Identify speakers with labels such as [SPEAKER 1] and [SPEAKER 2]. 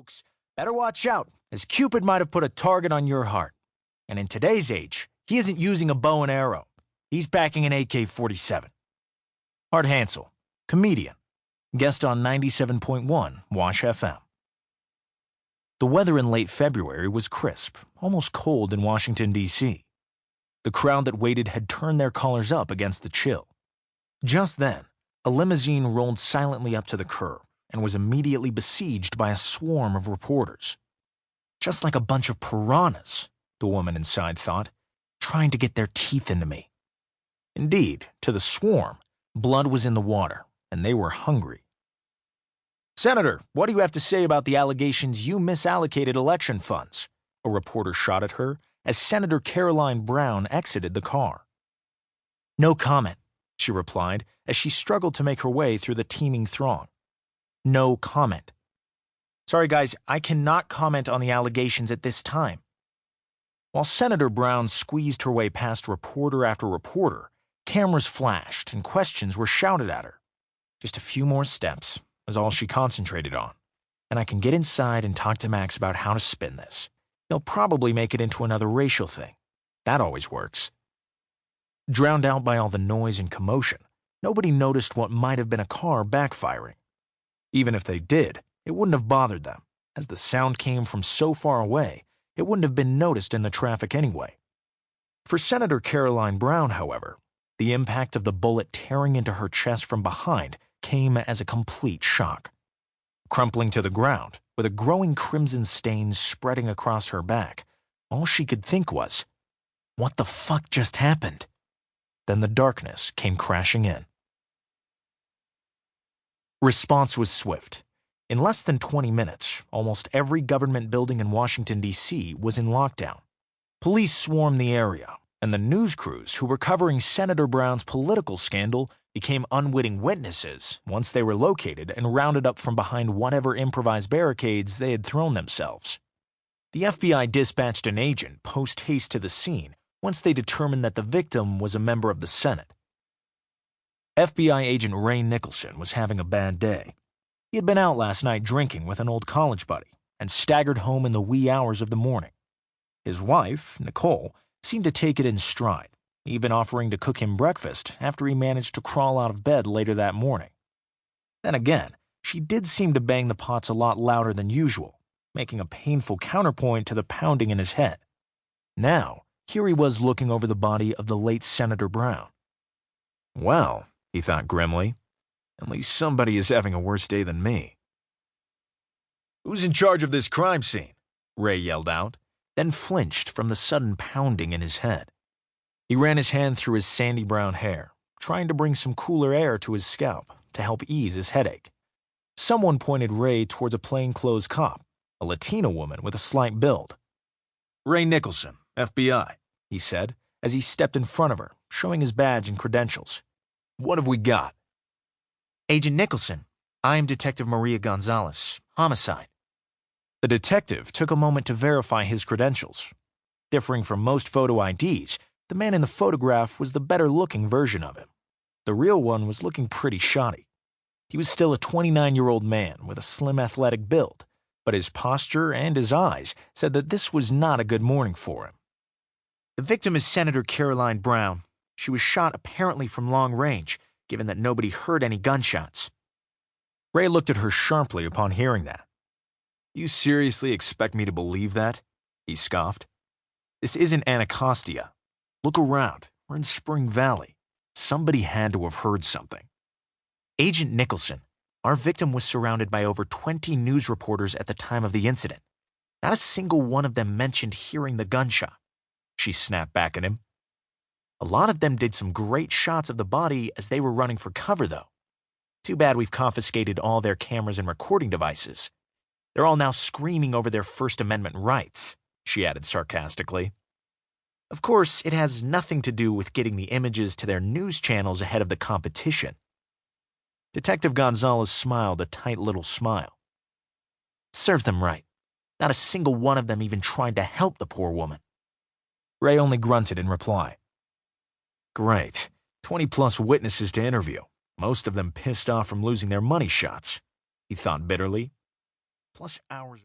[SPEAKER 1] folks. Better watch out, as Cupid might have put a target on your heart. And in today's age, he isn't using a bow and arrow. He's packing an AK-47. Art Hansel, comedian, guest on 97.1 Wash FM. The weather in late February was crisp, almost cold in Washington, D.C. The crowd that waited had turned their collars up against the chill. Just then, a limousine rolled silently up to the curb and was immediately besieged by a swarm of reporters. Just like a bunch of piranhas, the woman inside thought, trying to get their teeth into me. Indeed, to the swarm, blood was in the water, and they were hungry. "Senator, what do you have to say about the allegations you misallocated election funds?" a reporter shot at her as Senator Caroline Brown exited the car. "No comment," she replied as she struggled to make her way through the teeming throng. "No comment." "Sorry guys, I cannot comment on the allegations at this time." While Senator Brown squeezed her way past reporter after reporter, cameras flashed and questions were shouted at her. Just a few more steps was all she concentrated on, and I can get inside and talk to Max about how to spin this. He'll probably make it into another racial thing. That always works. Drowned out by all the noise and commotion, nobody noticed what might have been a car backfiring. Even if they did, it wouldn't have bothered them, as the sound came from so far away, it wouldn't have been noticed in the traffic anyway. For Senator Caroline Brown, however, the impact of the bullet tearing into her chest from behind came as a complete shock. Crumpling to the ground, with a growing crimson stain spreading across her back, all she could think was, "What the fuck just happened?" Then the darkness came crashing in. Response was swift. In less than 20 minutes, almost every government building in Washington, D.C. was in lockdown. Police swarmed the area, and the news crews who were covering Senator Brown's political scandal became unwitting witnesses once they were located and rounded up from behind whatever improvised barricades they had thrown themselves. The FBI dispatched an agent post-haste to the scene once they determined that the victim was a member of the Senate. FBI agent Ray Nicholson was having a bad day. He had been out last night drinking with an old college buddy and staggered home in the wee hours of the morning. His wife, Nicole, seemed to take it in stride, even offering to cook him breakfast after he managed to crawl out of bed later that morning. Then again, she did seem to bang the pots a lot louder than usual, making a painful counterpoint to the pounding in his head. Now, here he was looking over the body of the late Senator Brown. Well, he thought grimly, at least somebody is having a worse day than me. "Who's in charge of this crime scene?" Ray yelled out, then flinched from the sudden pounding in his head. He ran his hand through his sandy brown hair, trying to bring some cooler air to his scalp to help ease his headache. Someone pointed Ray towards a plainclothes cop, a Latina woman with a slight build. "Ray Nicholson, FBI," he said, as he stepped in front of her, showing his badge and credentials. "What have we got?" "Agent Nicholson, I am Detective Maria Gonzalez, homicide." The detective took a moment to verify his credentials. Differing from most photo IDs, the man in the photograph was the better-looking version of him. The real one was looking pretty shoddy. He was still a 29-year-old man with a slim athletic build, but his posture and his eyes said that this was not a good morning for him. "The victim is Senator Caroline Brown. She was shot apparently from long range, given that nobody heard any gunshots." Ray looked at her sharply upon hearing that. "You seriously expect me to believe that?" he scoffed. "This isn't Anacostia. Look around. We're in Spring Valley. Somebody had to have heard something." "Agent Nicholson, our victim was surrounded by over 20 news reporters at the time of the incident. Not a single one of them mentioned hearing the gunshot," she snapped back at him. "A lot of them did some great shots of the body as they were running for cover, though. Too bad we've confiscated all their cameras and recording devices. They're all now screaming over their First Amendment rights," she added sarcastically. "Of course, it has nothing to do with getting the images to their news channels ahead of the competition." Detective Gonzalez smiled a tight little smile. "Serve them right. Not a single one of them even tried to help the poor woman." Ray only grunted in reply. "Great. 20-plus witnesses to interview, most of them pissed off from losing their money shots," he thought bitterly. Plus hours